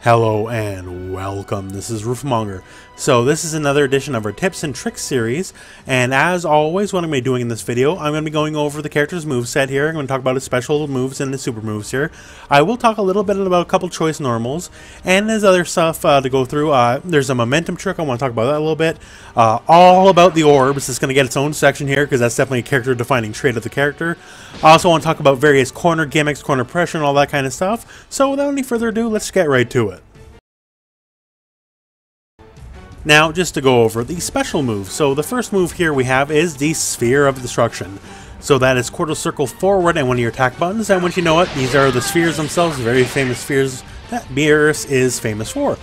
Hello and welcome, this is Rooflemonger. So this is another edition of our tips and tricks series, and as always what I'm going to be doing in this video, I'm going to be going over the character's moveset here. I'm going to talk about his special moves and his super moves here. I will talk a little bit about a couple choice normals, and there's other stuff to go through. There's a momentum trick, I want to talk about that a little bit. All about the orbs, it's going to get its own section here because that's definitely a character defining trait of the character. I also want to talk about various corner gimmicks, corner pressure, and all that kind of stuff. So without any further ado, let's get right to it. Now, just to go over the special moves. So the first move here we have is the Sphere of Destruction. So that is quarter circle forward and one of your attack buttons, and once you know it, these are the spheres themselves, very famous spheres that Beerus is famous for.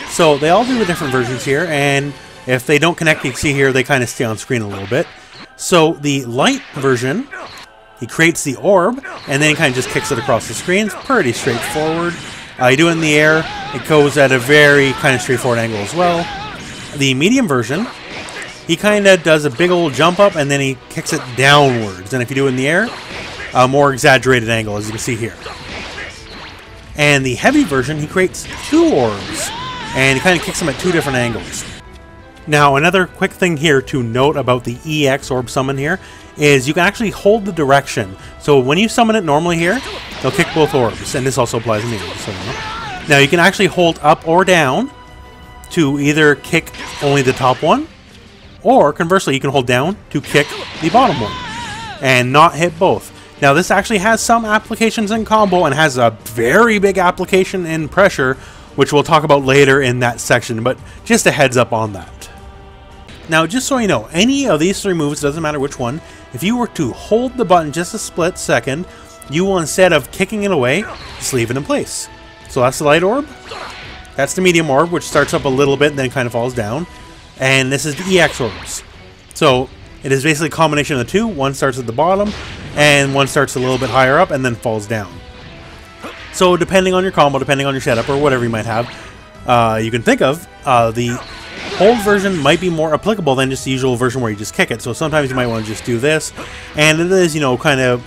So they all do the different versions here, and if they don't connect, you can see here, they kind of stay on screen a little bit. So the light version, he creates the orb, and then he kind of just kicks it across the screen. It's pretty straightforward. You do it in the air, it goes at a very kind of straightforward angle as well. The medium version, he kind of does a big old jump up and then he kicks it downwards. And if you do it in the air, a more exaggerated angle, as you can see here. And the heavy version, he creates two orbs, and he kind of kicks them at two different angles. Now, another quick thing here to note about the EX orb summon here is you can actually hold the direction. So when you summon it normally here, they'll kick both orbs, and this also applies to me. So, now you can actually hold up or down to either kick only the top one, or conversely you can hold down to kick the bottom one and not hit both. Now this actually has some applications in combo and has a very big application in pressure, which we'll talk about later in that section, but just a heads up on that. Now just so you know, any of these three moves, doesn't matter which one, if you were to hold the button just a split second, you will, instead of kicking it away, just leave it in place. So that's the light orb. That's the medium orb, which starts up a little bit and then kind of falls down. And this is the EX orbs. So it is basically a combination of the two. One starts at the bottom, and one starts a little bit higher up and then falls down. So depending on your combo, depending on your setup, or whatever you might have, you can think of, the hold version might be more applicable than just the usual version where you just kick it. So sometimes you might want to just do this. And it is, you know, kind of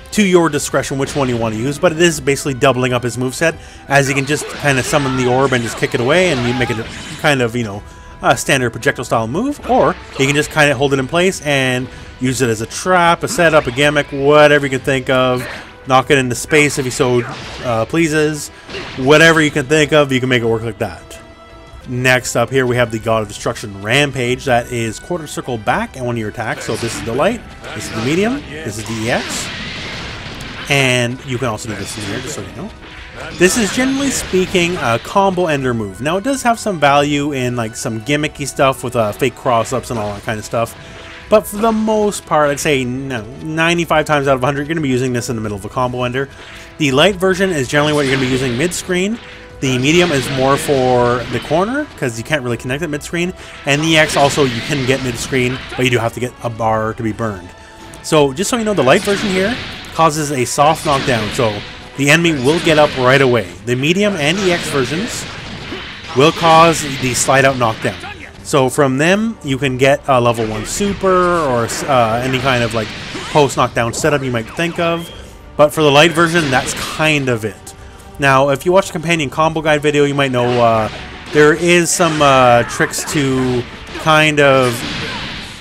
to your discretion which one you want to use, but it is basically doubling up his moveset, as you can just kind of summon the orb and just kick it away and you make it a kind of, you know, a standard projectile style move, or you can just kind of hold it in place and use it as a trap, a setup, a gimmick, whatever you can think of. Knock it into space if you so pleases. Whatever you can think of, you can make it work like that. Next up here we have the God of Destruction Rampage. That is quarter circle back and one of your attacks. So this is the light, this is the medium, this is the EX. And you can also do this in here, just so you know. This is, generally speaking, a combo ender move. Now, it does have some value in like some gimmicky stuff with fake cross-ups and all that kind of stuff. But for the most part, I'd say 95 times out of 100, you're going to be using this in the middle of a combo ender. The light version is generally what you're going to be using mid-screen. The medium is more for the corner, because you can't really connect it mid-screen. And the EX also, you can get mid-screen, but you do have to get a bar to be burned. So, just so you know, the light version here causes a soft knockdown, so the enemy will get up right away. The medium and EX versions will cause the slide out knockdown. So from them, you can get a level 1 super or any kind of like post knockdown setup you might think of. But for the light version, that's kind of it. Now, if you watch the companion combo guide video, you might know there is some tricks to kind of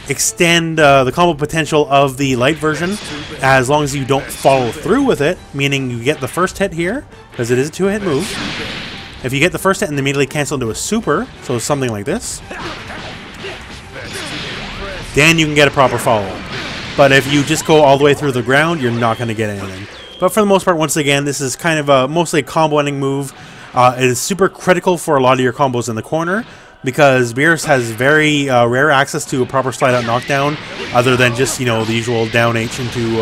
extend the combo potential of the light version, as long as you don't follow through with it, meaning you get the first hit here, because it is a 2-hit move. If you get the first hit and immediately cancel into a super, so something like this, then you can get a proper follow-up. But if you just go all the way through the ground, you're not going to get anything. But for the most part, once again, this is kind of mostly a combo ending move. It is super critical for a lot of your combos in the corner, because Beerus has very rare access to a proper slide out knockdown, other than just, you know, the usual down H into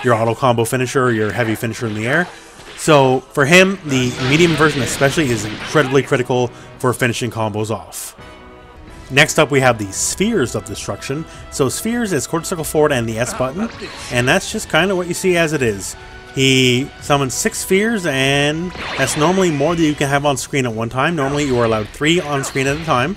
your auto combo finisher or your heavy finisher in the air. So for him, the medium version especially is incredibly critical for finishing combos off. Next up we have the Spheres of Destruction. So Spheres is quarter circle forward and the S button, and that's just kind of what you see as it is. He summons 6 spheres, and that's normally more than you can have on screen at one time. Normally you are allowed 3 on screen at a time,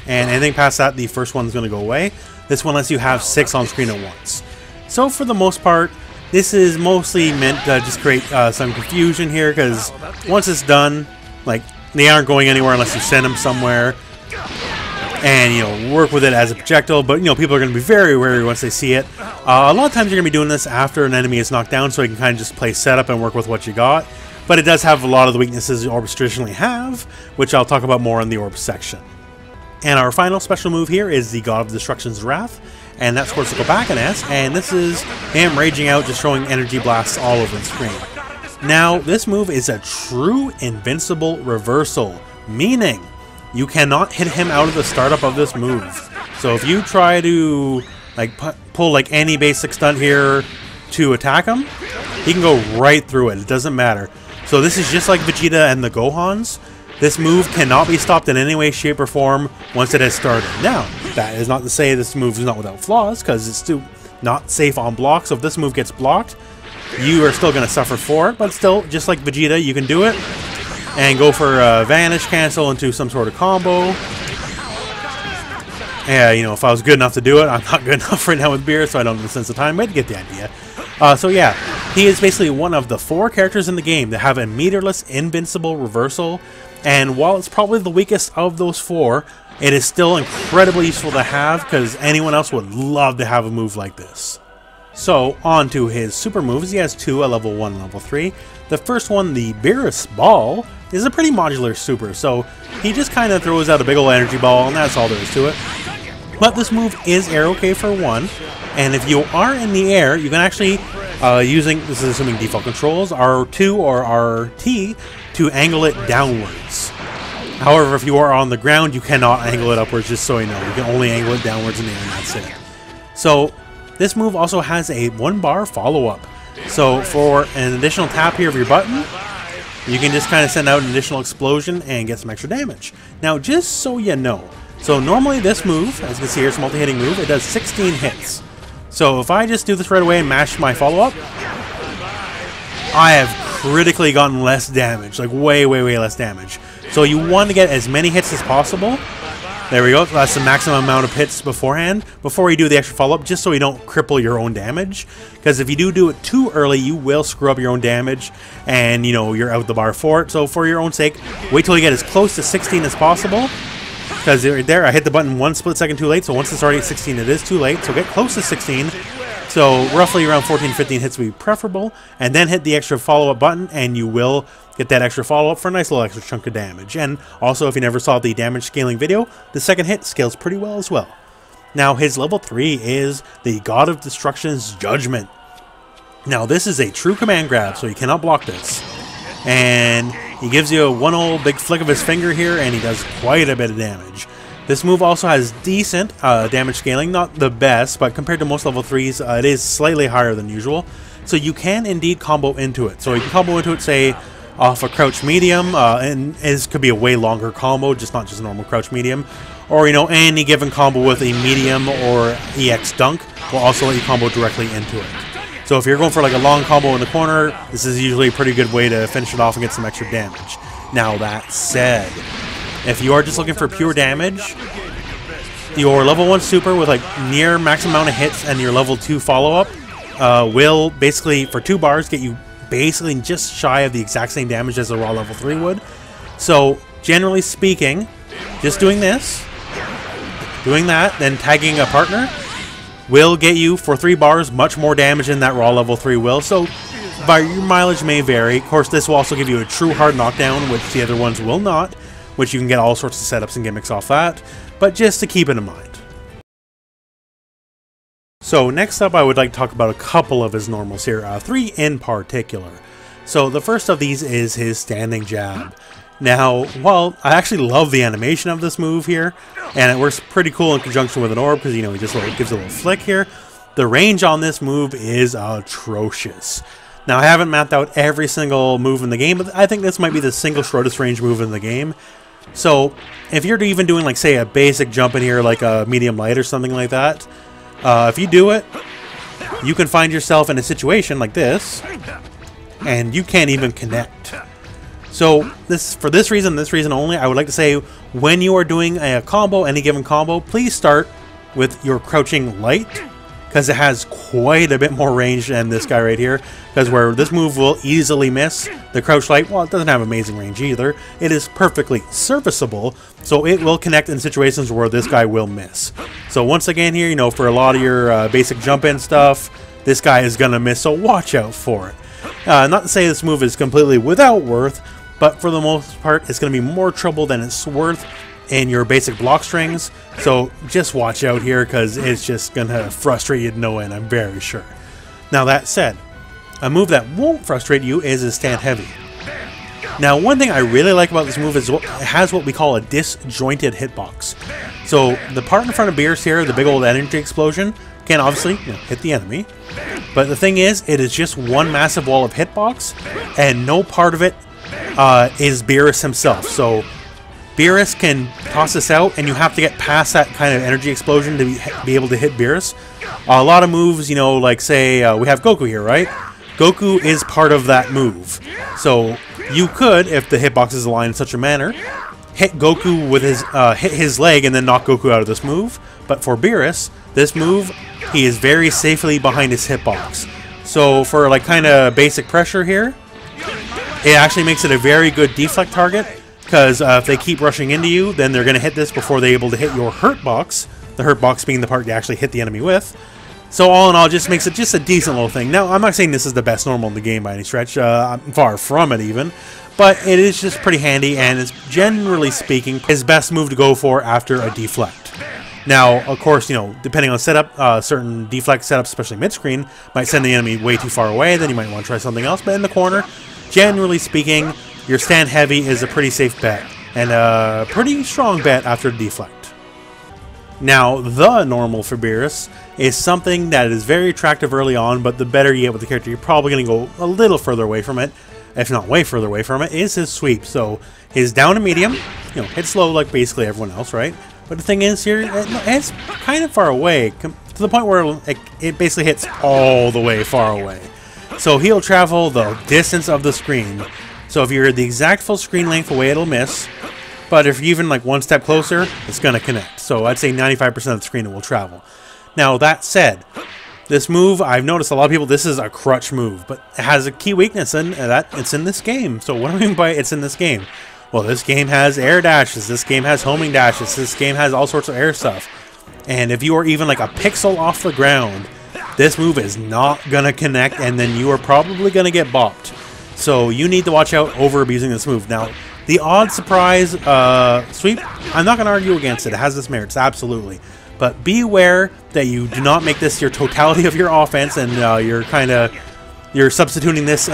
and anything past that, the first one's going to go away. This one lets you have 6 on screen at once. So for the most part, this is mostly meant to just create some confusion here, because once it's done, Like, they aren't going anywhere unless you send them somewhere. And, you know, work with it as a projectile, but, you know, people are going to be very wary once they see it. A lot of times you're going to be doing this after an enemy is knocked down, so you can kind of just play setup and work with what you got. But it does have a lot of the weaknesses the orbs traditionally have, which I'll talk about more in the orbs section. And our final special move here is the God of Destruction's Wrath, and that's where to go back and S, and this is him raging out, just throwing energy blasts all over the screen. Now, this move is a true invincible reversal, meaning you cannot hit him out of the startup of this move. So if you try to like pull like any basic stunt here to attack him, he can go right through it. It doesn't matter. So this is just like Vegeta and the Gohans. This move cannot be stopped in any way, shape, or form once it has started. Now, that is not to say this move is not without flaws, because it's still not safe on block. So if this move gets blocked, you are still going to suffer for it. But still, just like Vegeta, you can do it and go for a vanish cancel into some sort of combo. Yeah, you know, if I was good enough to do it, I'm not good enough right now with Beerus, so I don't have the sense of time, but you get the idea. So yeah, he is basically one of the 4 characters in the game that have a meterless invincible reversal, and while it's probably the weakest of those 4, it is still incredibly useful to have, because anyone else would love to have a move like this. So, on to his super moves. He has 2 at level 1 and level 3. The first one, the Beerus Ball, is a pretty modular super, so he just kind of throws out a big ol' energy ball, and that's all there is to it. But this move is air okay for 1, and if you are in the air, you can actually, using, this is assuming default controls, R2 or RT, to angle it downwards. However, if you are on the ground, you cannot angle it upwards, just so you know. You can only angle it downwards in the air, and that's it. So, this move also has a 1-bar follow-up. So for an additional tap here of your button, you can just kind of send out an additional explosion and get some extra damage. Now, just so you know, so normally this move, as you can see here, it's a multi-hitting move, it does 16 hits. So if I just do this right away and mash my follow-up, I have critically gotten less damage, like way, way, way less damage. So you want to get as many hits as possible. There we go, that's the maximum amount of hits beforehand, before you do the extra follow-up, just so you don't cripple your own damage. Because if you do it too early, you will screw up your own damage, and, you know, you're out the bar for it. So for your own sake, wait till you get as close to 16 as possible. Because right there, I hit the button 1 split second too late, so once it's already at 16, it is too late. So get close to 16. So roughly around 14-15 hits would be preferable, and then hit the extra follow-up button, and you will get that extra follow-up for a nice little extra chunk of damage. And also, if you never saw the damage scaling video, the second hit scales pretty well as well. Now, his level 3 is the God of Destruction's Judgment. Now, this is a true command grab, so you cannot block this. And he gives you one old big flick of his finger here, and he does quite a bit of damage. This move also has decent damage scaling, not the best, but compared to most level 3s, it is slightly higher than usual. So you can indeed combo into it. So you can combo into it, say, off a crouch medium, and it could be a way longer combo, just not just a normal crouch medium. Or, you know, any given combo with a medium or EX dunk will also let you combo directly into it. So if you're going for like a long combo in the corner, this is usually a pretty good way to finish it off and get some extra damage. Now that said, if you are just looking for pure damage, your level 1 super with like near maximum amount of hits and your level 2 follow-up will basically, for 2 bars, get you basically just shy of the exact same damage as a raw level 3 would. So generally speaking, just doing this, doing that, then tagging a partner will get you, for 3 bars, much more damage than that raw level 3 will. So your mileage may vary. Of course, this will also give you a true hard knockdown, which the other ones will not, which you can get all sorts of setups and gimmicks off that, but just to keep it in mind. So next up, I would like to talk about a couple of his normals here, 3 in particular. So the first of these is his standing jab. Now, while I actually love the animation of this move here, and it works pretty cool in conjunction with an orb, because, you know, he just gives a little flick here, the range on this move is atrocious. Now, I haven't mapped out every single move in the game, but I think this might be the single shortest range move in the game. So, if you're even doing, like, say, a basic jump in here, like a medium light or something like that, if you do it, you can find yourself in a situation like this, and you can't even connect. So, for this reason only, I would like to say, when you are doing a combo, any given combo, please start with your crouching light, because it has quite a bit more range than this guy right here. Because where this move will easily miss, the crouch light, well, it doesn't have amazing range either. It is perfectly serviceable, so it will connect in situations where this guy will miss. So once again here, you know, for a lot of your basic jump in stuff, this guy is going to miss, so watch out for it. Not to say this move is completely without worth, but for the most part, it's going to be more trouble than it's worth in your basic block strings. So just watch out here, because it's just going to frustrate you to no end, I'm very sure. Now that said, a move that won't frustrate you is a stand heavy. Now one thing I really like about this move is it has what we call a disjointed hitbox. So the part in front of Beerus here, the big old energy explosion, can obviously, you know, hit the enemy. But the thing is, it is just one massive wall of hitbox, and no part of it is Beerus himself. So Beerus can toss this out, and you have to get past that kind of energy explosion to be able to hit Beerus. A lot of moves, you know, like say we have Goku here, right? Goku is part of that move. So you could, if the hitbox is aligned in such a manner, hit Goku with his hit his leg and then knock Goku out of this move. But for Beerus, this move, he is very safely behind his hitbox. So for like kind of basic pressure here, it actually makes it a very good deflect target. Because if they keep rushing into you, then they're going to hit this before they're able to hit your hurt box. The hurt box being the part you actually hit the enemy with. So all in all, just makes it just a decent little thing. Now, I'm not saying this is the best normal in the game by any stretch. I'm far from it even. But it is just pretty handy, and it's generally speaking his best move to go for after a deflect. Now, of course, you know, depending on setup, certain deflect setups, especially mid-screen, might send the enemy way too far away. Then you might want to try something else. But in the corner, generally speaking, your stand heavy is a pretty safe bet, and a pretty strong bet after deflect. Now, the normal for Beerus is something that is very attractive early on, but the better you get with the character, you're probably going to go a little further away from it, if not way further away from it, is his sweep. So, his down and medium, you know, hits low like basically everyone else, right? But the thing is here, it's kind of far away, to the point where it basically hits all the way far away. So he'll travel the distance of the screen. So if you're the exact full screen length away, it'll miss. But if you're even like one step closer, it's going to connect. So I'd say 95% of the screen it will travel. Now that said, this move, I've noticed a lot of people, this is a crutch move. But it has a key weakness, and that it's in this game. So what do I mean by it's in this game? Well, this game has air dashes. This game has homing dashes. This game has all sorts of air stuff. And if you are even like a pixel off the ground, this move is not going to connect, and then you are probably going to get bopped. So you need to watch out over abusing this move. Now, the odd surprise sweep, I'm not going to argue against it. It has its merits, absolutely. But be aware that you do not make this your totality of your offense, and you're substituting this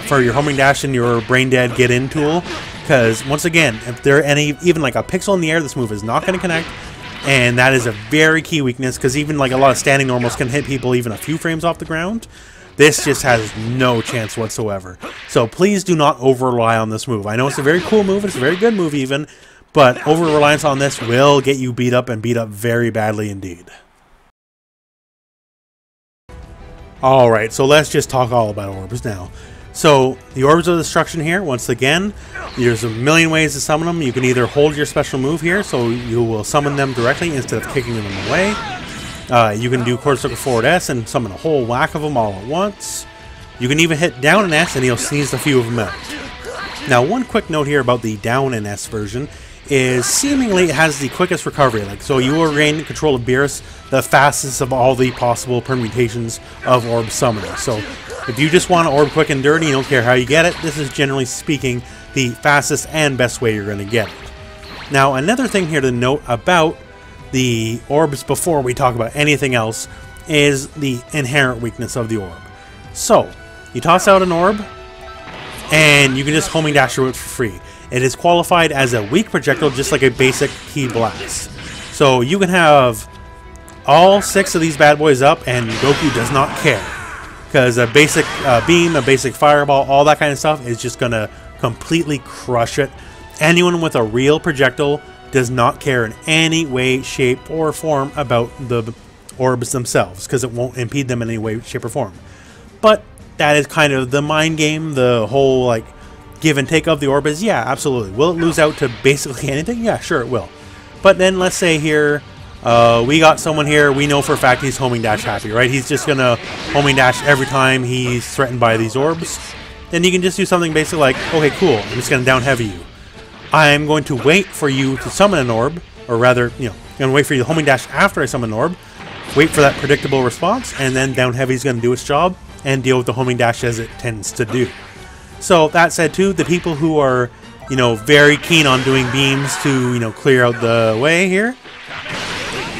for your homing dash and your brain dead get in tool. Because once again, if there are even like a pixel in the air, this move is not going to connect. And that is a very key weakness, because even like a lot of standing normals can hit people even a few frames off the ground. This just has no chance whatsoever. So please do not over-rely on this move. I know it's a very cool move, it's a very good move even, but over-reliance on this will get you beat up, and beat up very badly indeed. Alright, so let's just talk all about orbs now. So, the orbs of destruction here, once again, there's a million ways to summon them. You can either hold your special move here, so you will summon them directly instead of kicking them away. You can do quarter circle forward S and summon a whole whack of them all at once. You can even hit down and S and he'll sneeze a few of them out. Now, one quick note here about the down and S version is seemingly it has the quickest recovery. So you will regain control of Beerus the fastest of all the possible permutations of orb summoning. So if you just want to orb quick and dirty, you don't care how you get it, this is generally speaking the fastest and best way you're going to get it. Now, another thing here to note about the orbs before we talk about anything else is the inherent weakness of the orb. So, you toss out an orb, and you can just homing dash through it for free. It is qualified as a weak projectile, just like a basic key blast. So you can have all 6 of these bad boys up, and Goku does not care. Because a basic beam, a basic fireball, all that kind of stuff is just going to completely crush it. Anyone with a real projectile does not care in any way, shape, or form about the orbs themselves, because it won't impede them in any way, shape, or form. But that is kind of the mind game, the whole like give and take of the orb is, yeah, absolutely. Will it lose out to basically anything? Yeah, sure it will. But then let's say here, We got someone here, we know for a fact he's homing dash happy, right? He's just gonna homing dash every time he's threatened by these orbs. Then you can just do something basic like, okay, cool, I'm just gonna down heavy you. I'm going to wait for you to summon an orb, or rather, you know, I'm gonna wait for you to homing dash after I summon an orb, wait for that predictable response, and then down heavy is gonna do its job and deal with the homing dash as it tends to do. So that said too, the people who are, you know, very keen on doing beams to, you know, clear out the way here,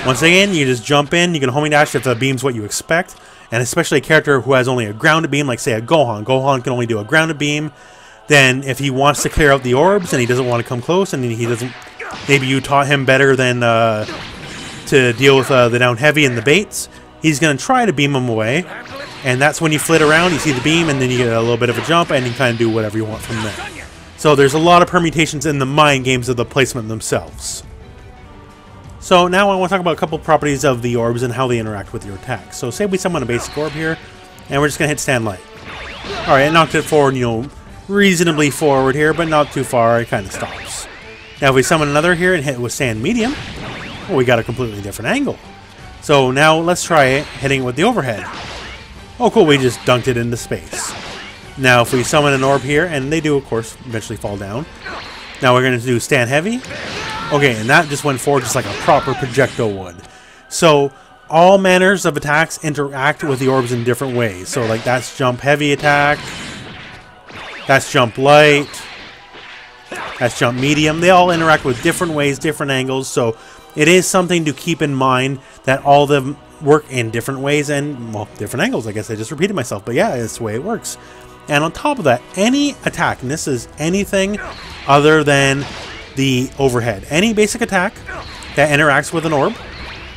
once again, you just jump in, you can homing dash if the beam's what you expect, and especially a character who has only a grounded beam, like say a Gohan. Gohan can only do a grounded beam. Then if he wants to clear out the orbs and he doesn't want to come close, and he doesn't, maybe you taught him better than to deal with the down heavy and the baits, he's going to try to beam them away. And that's when you flit around, you see the beam, and then you get a little bit of a jump, and you kind of do whatever you want from there. So there's a lot of permutations in the mind games of the placement themselves. So now I want to talk about a couple properties of the orbs and how they interact with your attack. So say we summon a basic orb here, and we're just going to hit stand light. Alright, it knocked it forward, you know, reasonably forward here, but not too far, it kind of stops. Now if we summon another here and hit with stand medium, well, we got a completely different angle. So now let's try it, hitting with the overhead. Oh cool, we just dunked it into space. Now if we summon an orb here, and they do of course eventually fall down. Now we're going to do stand heavy. Okay, and that just went forward just like a proper projectile would. So all manners of attacks interact with the orbs in different ways. So like that's jump heavy attack, that's jump light, that's jump medium. They all interact with different ways, different angles. So it is something to keep in mind that all of them work in different ways and, well, different angles. I guess I just repeated myself, but yeah, it's the way it works. And on top of that, any attack, and this is anything other than the overhead, any basic attack that interacts with an orb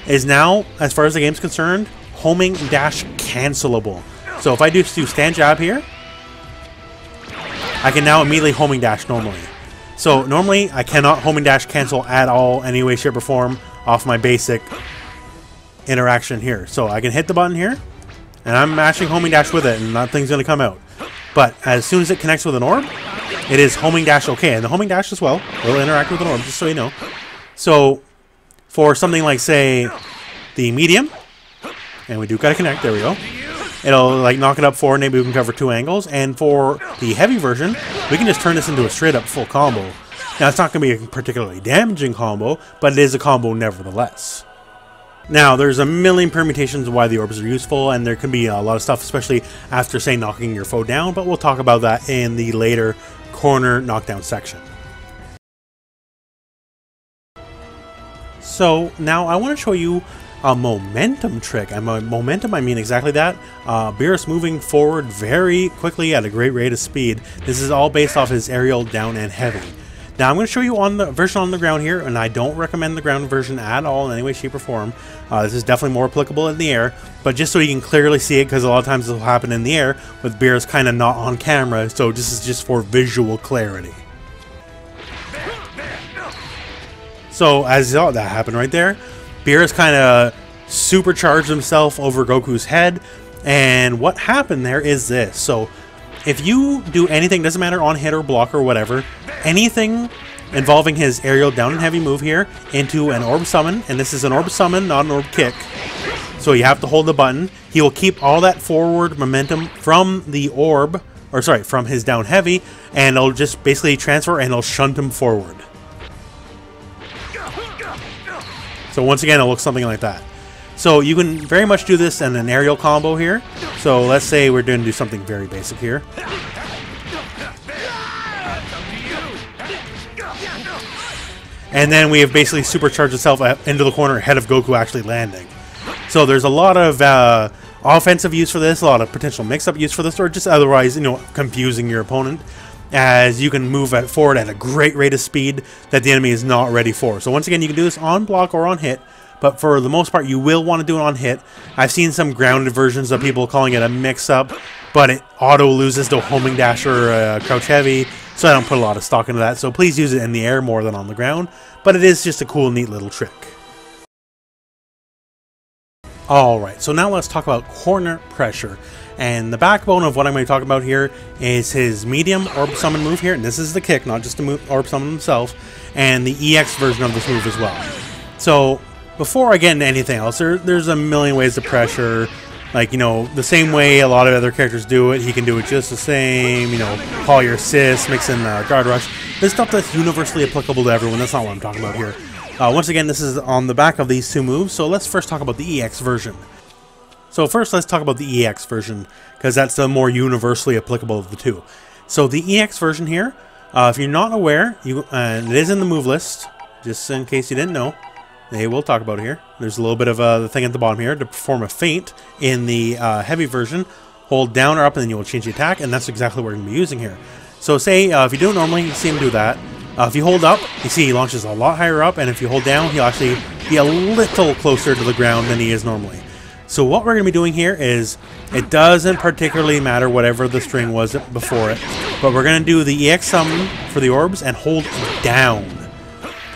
is now, as far as the game's concerned, homing dash cancelable. So if I do stand jab here, I can now immediately homing dash normally. So normally I cannot homing dash cancel at all, any way, shape, or form off my basic interaction here. So I can hit the button here, and I'm mashing homing dash with it, and nothing's going to come out. But as soon as it connects with an orb, it is homing dash okay. And the homing dash as well will interact with an orb, just so you know. So for something like, say, the medium, and we do gotta connect, there we go. It'll like knock it up forward, maybe we can cover two angles. And for the heavy version, we can just turn this into a straight up full combo. Now it's not gonna be a particularly damaging combo, but it is a combo nevertheless. Now, there's a million permutations of why the orbs are useful, and there can be a lot of stuff, especially after, say, knocking your foe down, but we'll talk about that in the later corner knockdown section. So, now I want to show you a momentum trick, and by momentum I mean exactly that. Beerus moving forward very quickly at a great rate of speed. This is all based off his aerial, down, and heavy. Now I'm going to show you on the version on the ground here, and I don't recommend the ground version at all in any way, shape, or form. This is definitely more applicable in the air, but just so you can clearly see it, because a lot of times this will happen in the air with Beerus kind of not on camera, so this is just for visual clarity. So as you saw that happen right there, Beerus kind of supercharged himself over Goku's head, and what happened there is this. So if you do anything, doesn't matter on hit or block or whatever, anything involving his aerial down and heavy move here into an orb summon, and this is an orb summon, not an orb kick, so you have to hold the button, he will keep all that forward momentum from the orb, or sorry, from his down heavy, and it'll just basically transfer and it'll shunt him forward. So once again, it looks something like that. So you can very much do this in an aerial combo here. So let's say we're going to do something very basic here. And then we have basically supercharged itself into the corner ahead of Goku actually landing. So there's a lot of offensive use for this, a lot of potential mix-up use for this, or just otherwise, you know, confusing your opponent, as you can move forward at a great rate of speed that the enemy is not ready for. So once again, you can do this on block or on hit, but for the most part, you will want to do it on hit. I've seen some grounded versions of people calling it a mix-up, but it auto loses to homing dash or crouch heavy, so I don't put a lot of stock into that. So please use it in the air more than on the ground, but it is just a cool, neat little trick. Alright, so now let's talk about corner pressure. And the backbone of what I'm going to talk about here is his medium orb summon move here, and this is the kick, not just the orb summon himself, and the EX version of this move as well. So before I get into anything else, there's a million ways to pressure. Like, you know, the same way a lot of other characters do it, he can do it just the same. You know, call your assist, mix in guard rush. There's stuff that's universally applicable to everyone. That's not what I'm talking about here. Once again, this is on the back of these two moves, so let's first talk about the EX version. So first, let's talk about the EX version, because that's the more universally applicable of the two. So the EX version here, if you're not aware, and it is in the move list, just in case you didn't know, they will talk about it here. There's a little bit of the thing at the bottom here. To perform a feint in the heavy version, hold down or up and then you will change the attack, and that's exactly what we're going to be using here. So say, if you do it normally, you see him do that. If you hold up, you see he launches a lot higher up, and if you hold down, he'll actually be a little closer to the ground than he is normally. So what we're going to be doing here is, it doesn't particularly matter whatever the string was before it, but we're going to do the EX summon for the orbs and hold down.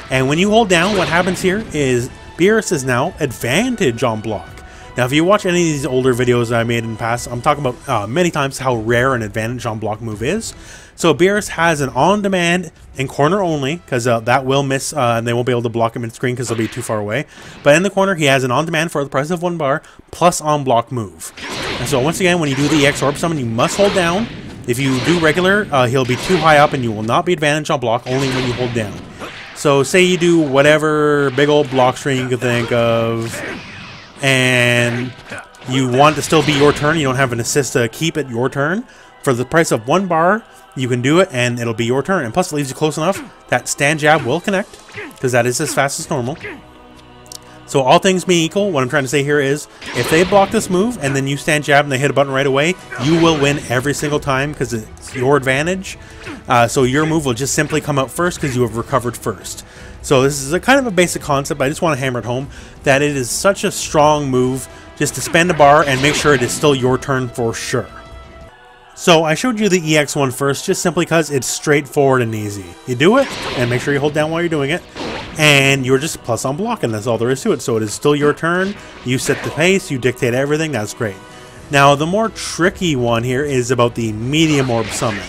And when you hold down, what happens here is Beerus is now advantage on block. Now, if you watch any of these older videos that I made in the past, I'm talking about many times how rare an advantage on block move is. So Beerus has an on-demand and corner only, because that will miss, and they won't be able to block him in screen because they'll be too far away. But in the corner, he has an on-demand for the price of 1 bar, plus on-block move. And so once again, when you do the EX orb summon, you must hold down. If you do regular, he'll be too high up and you will not be advantage on block, only when you hold down. So say you do whatever big old block string you could think of, and you want to still be your turn, you don't have an assist to keep it your turn. For the price of 1 bar, you can do it and it'll be your turn. And plus it leaves you close enough that stand jab will connect, because that is as fast as normal. So all things being equal, what I'm trying to say here is, if they block this move and then you stand jab and they hit a button right away, you will win every single time because it's your advantage. So your move will just simply come out first because you have recovered first. So this is a kind of a basic concept, but I just want to hammer it home that it is such a strong move just to spend a bar and make sure it is still your turn for sure. So I showed you the EX one first just simply because it's straightforward and easy. You do it and make sure you hold down while you're doing it. And you're just plus on block, and that's all there is to it. So it is still your turn. You set the pace, you dictate everything. That's great. Now, the more tricky one here is about the medium orb summon.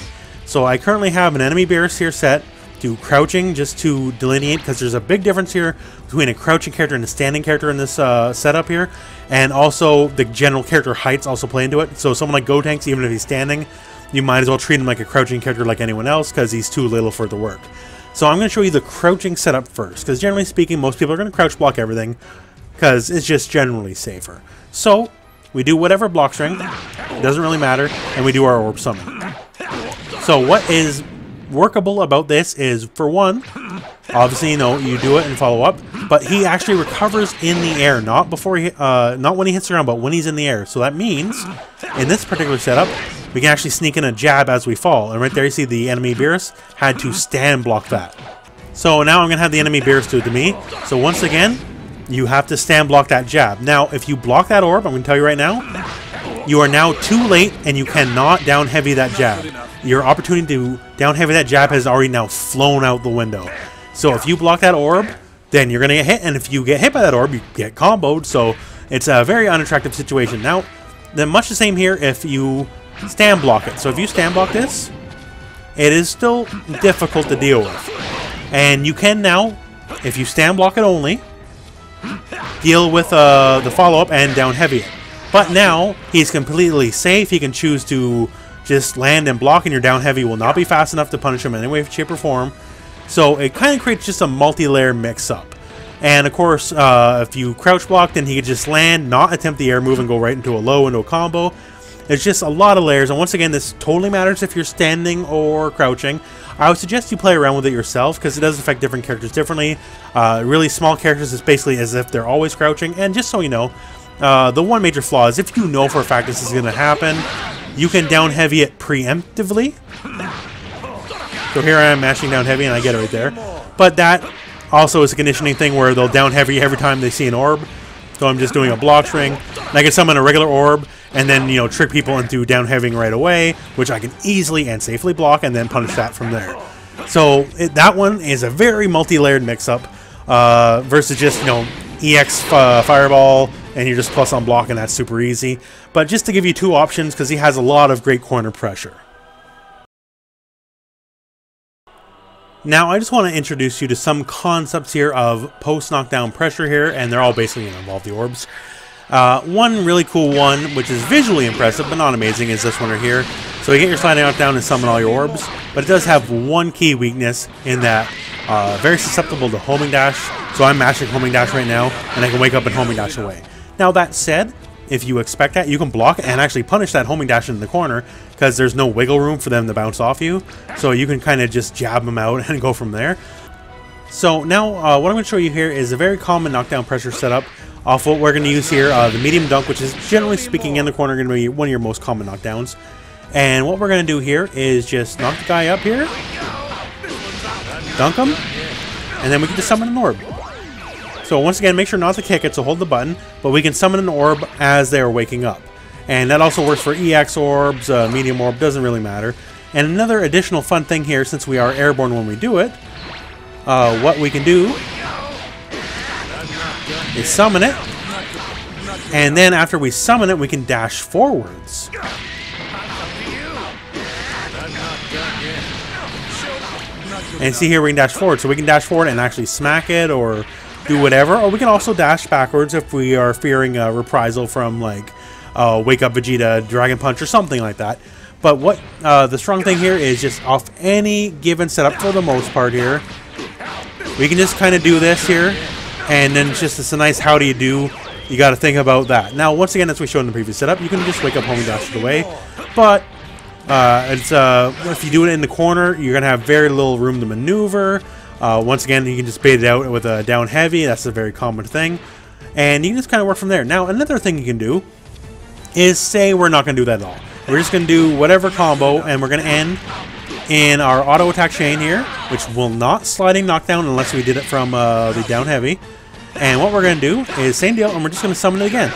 So I currently have an enemy Beerus here set to crouching, just to delineate, because there's a big difference here between a crouching character and a standing character in this setup here. And also, the general character heights also play into it. So someone like Gotenks, even if he's standing, you might as well treat him like a crouching character like anyone else, because he's too little for it to work. So I'm going to show you the crouching setup first, because generally speaking, most people are going to crouch block everything, because it's just generally safer. So we do whatever block string, it doesn't really matter, and we do our orb summon. So what is workable about this is, for one, obviously, you know, you do it and follow up, but he actually recovers in the air, not before he, not when he hits the ground, but when he's in the air. So that means, in this particular setup, we can actually sneak in a jab as we fall. And right there you see the enemy Beerus had to stand block that. So now I'm going to have the enemy Beerus do it to me. So once again, you have to stand block that jab. Now, if you block that orb, I'm going to tell you right now, you are now too late and you cannot down heavy that jab. Your opportunity to down heavy that jab has already now flown out the window. So if you block that orb, then you're going to get hit. And if you get hit by that orb, you get comboed. So it's a very unattractive situation. Now, then much the same here if you stand block it. So if you stand block this, it is still difficult to deal with. And you can now, if you stand block it only, deal with the follow-up and down heavy it. But now, he's completely safe. He can choose to just land and block, and your down heavy will not be fast enough to punish him in any way, shape, or form. So it kind of creates just a multi-layer mix-up. And of course, if you crouch block, then he could just land, not attempt the air move, and go right into a low, into a combo. There's just a lot of layers, and once again, this totally matters if you're standing or crouching. I would suggest you play around with it yourself, because it does affect different characters differently. Really small characters is basically as if they're always crouching, and just so you know, the one major flaw is if you know for a fact this is going to happen, you can down heavy it preemptively. So here I am mashing down heavy, and I get it right there. But that also is a conditioning thing where they'll down heavy every time they see an orb. So I'm just doing a block string, and I can summon a regular orb, and then, you know, trick people into down heavying right away, which I can easily and safely block, and then punish that from there. So that one is a very multi-layered mix-up versus just, you know, EX Fireball, and you're just plus on block, and that's super easy. But just to give you two options, because he has a lot of great corner pressure. Now, I just want to introduce you to some concepts here of post-knockdown pressure here, and they're all basically going to involve the orbs. One really cool one, which is visually impressive but not amazing, is this one right here. So you get your sliding knockdown and summon all your orbs, but it does have one key weakness in that very susceptible to homing dash. So I'm mashing homing dash right now, and I can wake up and homing dash away. Now that said, if you expect that, you can block and actually punish that homing dash in the corner because there's no wiggle room for them to bounce off you. So you can kind of just jab them out and go from there. So now what I'm going to show you here is a very common knockdown pressure setup off what we're going to use here, the medium dunk, which is generally speaking in the corner going to be one of your most common knockdowns. And what we're going to do here is just knock the guy up here, dunk him, and then we can just summon an orb. So once again, make sure not to kick it, so hold the button, but we can summon an orb as they are waking up. And that also works for EX orbs, medium orb, doesn't really matter. And another additional fun thing here, since we are airborne when we do it, what we can do is summon it, and then after we summon it, we can dash forwards. And see here, we can dash forward, so we can dash forward and actually smack it or do whatever, or we can also dash backwards if we are fearing a reprisal from like Wake Up Vegeta, Dragon Punch, or something like that. But what the strong thing here is just off any given setup for the most part here, we can just kind of do this here, and then it's a nice how do you do. You got to think about that. Now, once again, as we showed in the previous setup, you can just wake up, homing dash it away, but if you do it in the corner, you're gonna have very little room to maneuver. Once again, you can just bait it out with a down heavy. That's a very common thing. And you can just kind of work from there. Now, another thing you can do is say we're not going to do that at all. We're just going to do whatever combo, and we're going to end in our auto attack chain here, which will not sliding knockdown unless we did it from the down heavy. And what we're going to do is same deal, and we're just going to summon it again.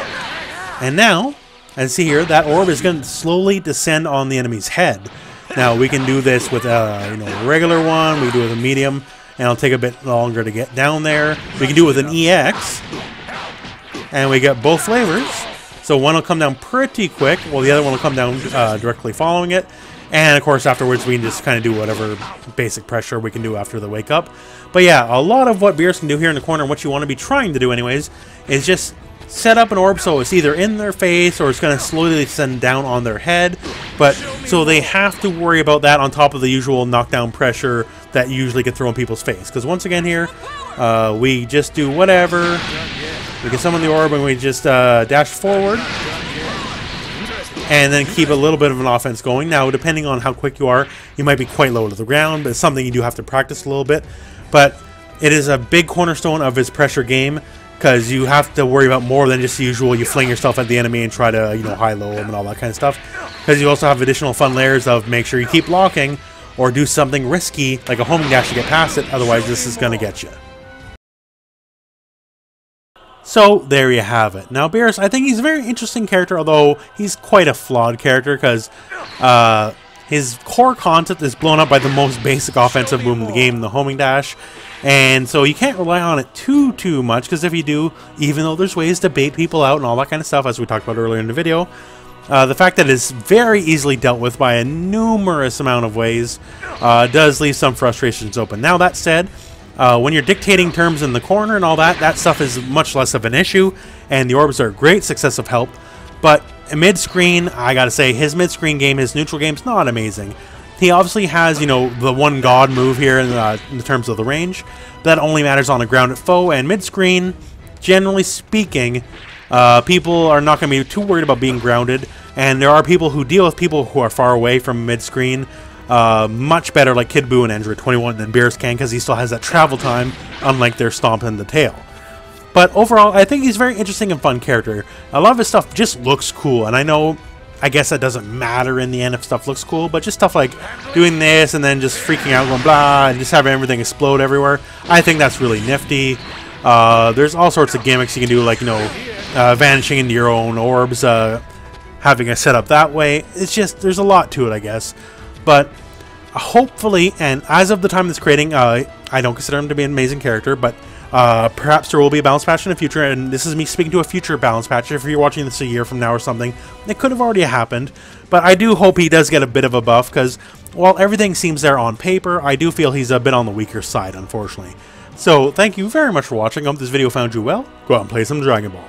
And now, as you see here, that orb is going to slowly descend on the enemy's head. Now, we can do this with a regular one. We can do it with a medium. And it'll take a bit longer to get down there. We can do it with an EX. And we get both flavors. So one will come down pretty quick, while the other one will come down directly following it. And of course, afterwards, we can just kind of do whatever basic pressure we can do after the wake up. But yeah, a lot of what Beerus can do here in the corner, and what you want to be trying to do anyways, is just set up an orb so it's either in their face or it's going to slowly descend down on their head. But so they have to worry about that on top of the usual knockdown pressure that you usually get thrown in people's face. Because once again here, we just do whatever. We can summon the orb and we just dash forward. And then keep a little bit of an offense going. Now, depending on how quick you are, you might be quite low to the ground, but it's something you do have to practice a little bit. But it is a big cornerstone of his pressure game, because you have to worry about more than just the usual. You fling yourself at the enemy and try to, high-low him and all that kind of stuff. Because you also have additional fun layers of make sure you keep blocking or do something risky, like a homing dash to get past it. Otherwise, this is going to get you. So, there you have it. Now, Beerus, I think he's a very interesting character, although he's quite a flawed character, because his core concept is blown up by the most basic offensive move in the game, the homing dash. And so you can't rely on it too much, because if you do, even though there's ways to bait people out and all that kind of stuff, as we talked about earlier in the video, the fact that it's very easily dealt with by a numerous amount of ways does leave some frustrations open. Now, that said, when you're dictating terms in the corner and all that, that stuff is much less of an issue, and the orbs are a great successive help. But mid-screen, I gotta say, his mid-screen game, his neutral game's not amazing. He obviously has, the one god move here in terms of the range. That only matters on a grounded foe, and mid-screen, generally speaking, people are not going to be too worried about being grounded, and there are people who deal with people who are far away from mid-screen much better, like Kid Buu and Android 21, than Beerus can, because he still has that travel time, unlike their stomp in the tail. But overall, I think he's a very interesting and fun character. A lot of his stuff just looks cool, and I guess that doesn't matter in the end if stuff looks cool, but just stuff like doing this and then just freaking out, going blah, and just having everything explode everywhere, I think that's really nifty. There's all sorts of gimmicks you can do, like, vanishing into your own orbs, having a setup that way. It's just, there's a lot to it, I guess. But hopefully, and as of the time of this creating, I don't consider him to be an amazing character, but Perhaps there will be a balance patch in the future, and this is me speaking to a future balance patch. If you're watching this a year from now or something, it could have already happened. But I do hope he does get a bit of a buff, because while everything seems there on paper, I do feel he's a bit on the weaker side, unfortunately. So, thank you very much for watching. I hope this video found you well. Go out and play some Dragon Ball.